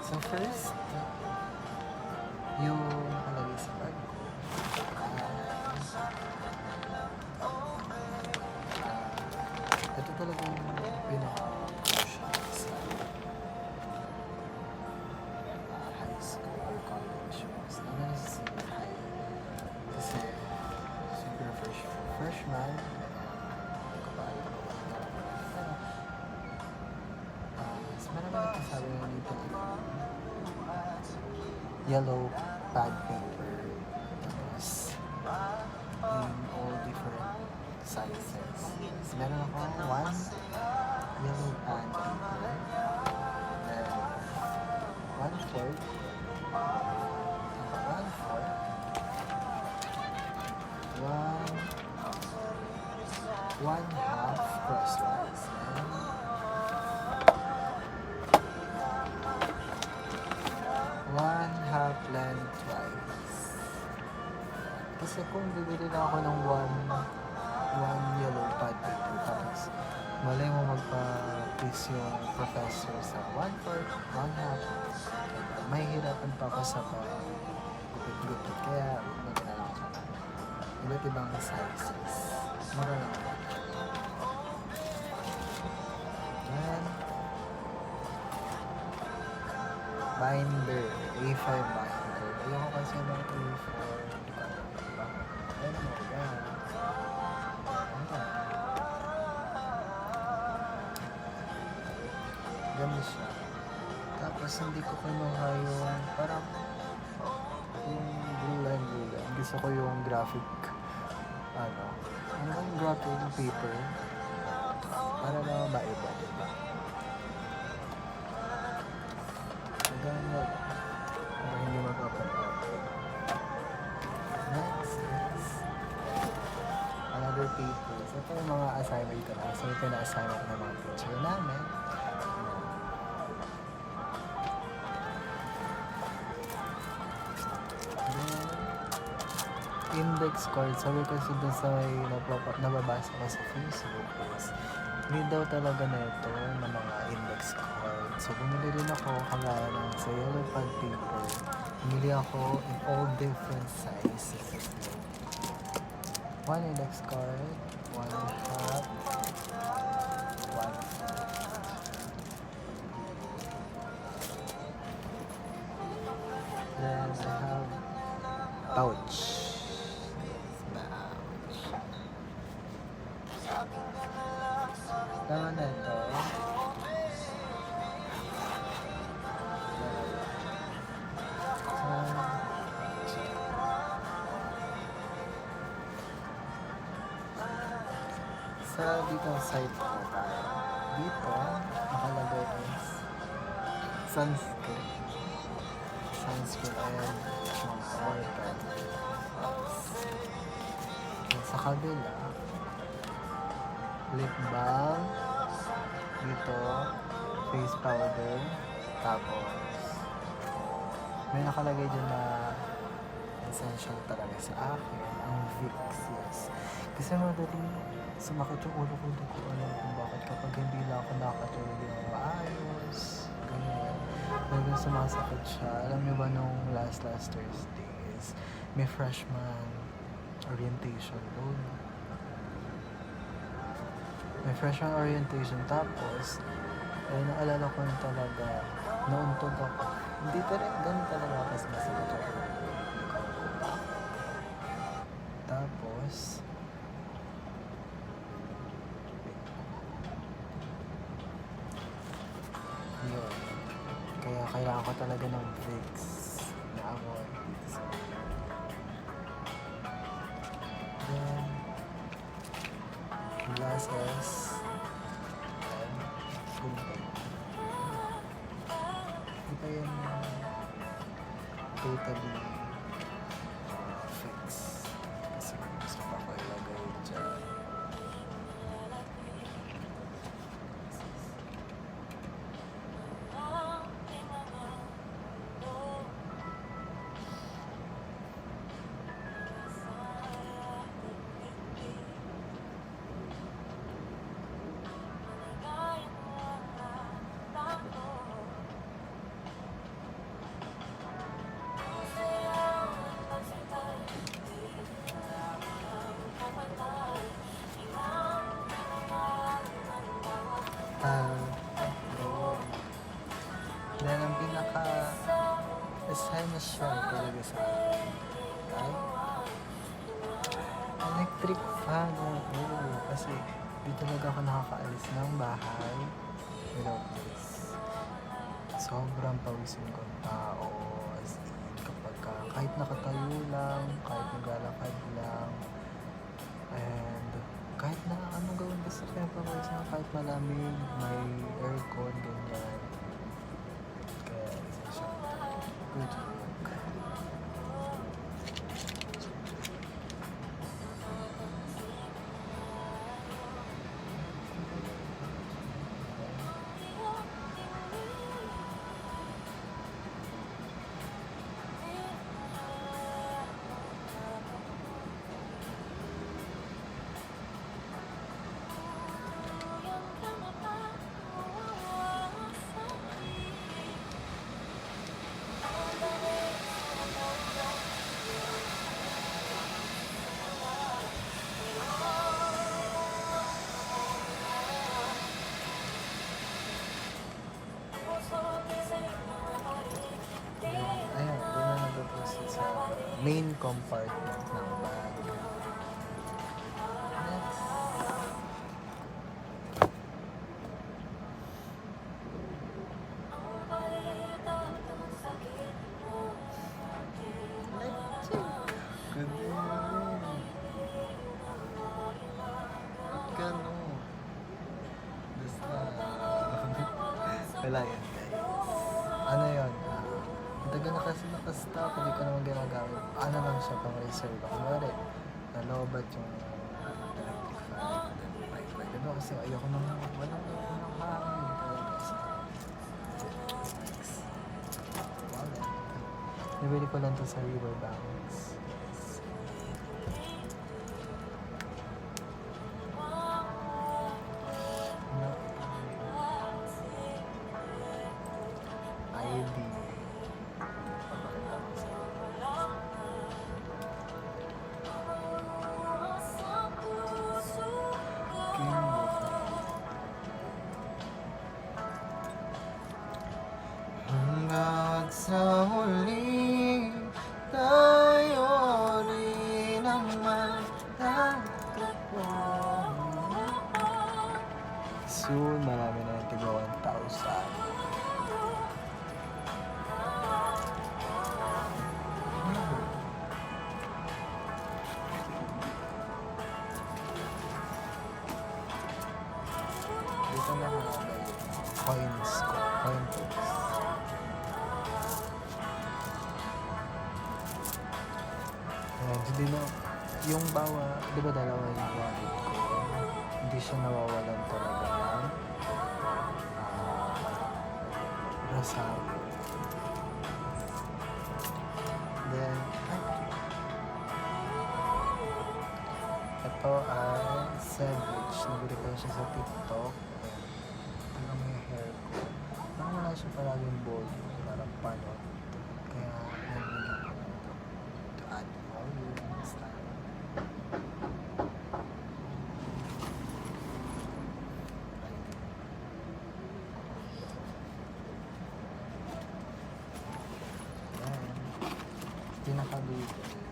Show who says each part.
Speaker 1: So first, yung nakalagay sa bag ko. Ito talagang pinaka-crucial sa high school or college was lalo na sa senior high. Kasi siyempre freshman, hindi ko pa alam kung ano gagawin. Mas marami nagsasabi na dito yellow pad paper. Tapos in all different sizes. So, meron ako one yellow pad paper. Then one-fourth. One-half crosswise. And one-half lengthwise. Kasi kung bibili na ako ng one yellow pad paper, tapos malay mo magpa-quiz yung professor sa one-fourth, one-half, mahihirapan pa ako sa pag-gupit-gupit. Kaya magkala ako sa iba't ibang sizes. Marami ako. Then, binder, A5 binder. Ayoko kasi ng A4. Ano mo, yan. Ganun siya. Tapos hindi ko kinuha yung parang yung blue line. Gusto ko yung graphic ano yung graphic paper para na maiba, diba? Hanggang para hindi mag-open. Next is another paper. So ito yung mga assignment ko na. So ito na assignment ng mga teacher namin. Index card. Sabi kasi doon sa may nababasa ko sa Facebook is need daw talaga na ito ng mga index card. So bumili rin ako kagaya ng sa yellow pad paper. Bumili ako in all different sizes. One index card, one half, one fourth. Then I have pouch. Tama na ito. Sa dito site ko tayo. Dito, nakalagay is sunscreen. Sunscreen and mga water. Sa kabila, lip balm, dito, face powder, tapos may nakalagay dyan na essential talaga sa akin, ang Vicks, yes. Kasi madaling sumakit yung ulo ko, hindi ko alam kung bakit kapag hindi lang ako nakatulog yung maayos, ganyan. Talagang sumasakit siya. Alam niyo ba nung last Thursday is may freshman orientation doon. May freshman orientation, tapos naalala ko yung talaga nauntog ako. Hindi talaga ganun talaga ako kasi masakit ako. Tapos yun, kaya kailangan ko talaga ng Vicks na avoid dito sa then glasses and gunting. Hindi pa yun totally fix kasi gusto pa ko ilagay dyan. essential talaga sa akin. Ay, electric fan. Oo, kasi di talaga ako nakakaalis ng bahay without this. Sobrang pawisin ko ang tao. As in, kapag kahit nakatayo lang, kahit naglalakad lang, and kahit na anong gawin basta pinapawisan, kahit malamig, may aircon, ganyan. Kaya essential. Good work. Ayun, doon na nag-proceed sa main compartment ng bag. Next. Good morning. Gano. Basta. Wala yan, guys. Ano yun? Ang tagal na kasi nakastop, hindi ko naman ginagamit. Ano lang siya, pang reserve. Kunwari, nalobat yung electric fan. Diba kasi ayoko nang walang hangin talaga sa wallet. Nabili ko lang to sa Riverbanks. ID. Hanggat sa huli, tayo rin naman tatagpo. Soon, marami na yung tiga 1,000. Dito na nakalagay coins ko. Coin books. Ayan, hindi na, yung di ba dalawa yung wallet ko? Hindi siya nawawalan talaga ng rasago. Then, ito ay sandwich. Nabili ko siya sa TikTok. Alam mo yung hair ko. Parang wala siya palaging volume. Parang panot. Kaya, nabili ko na ito. To add volume. Style. Ayan. Pinaka-baby.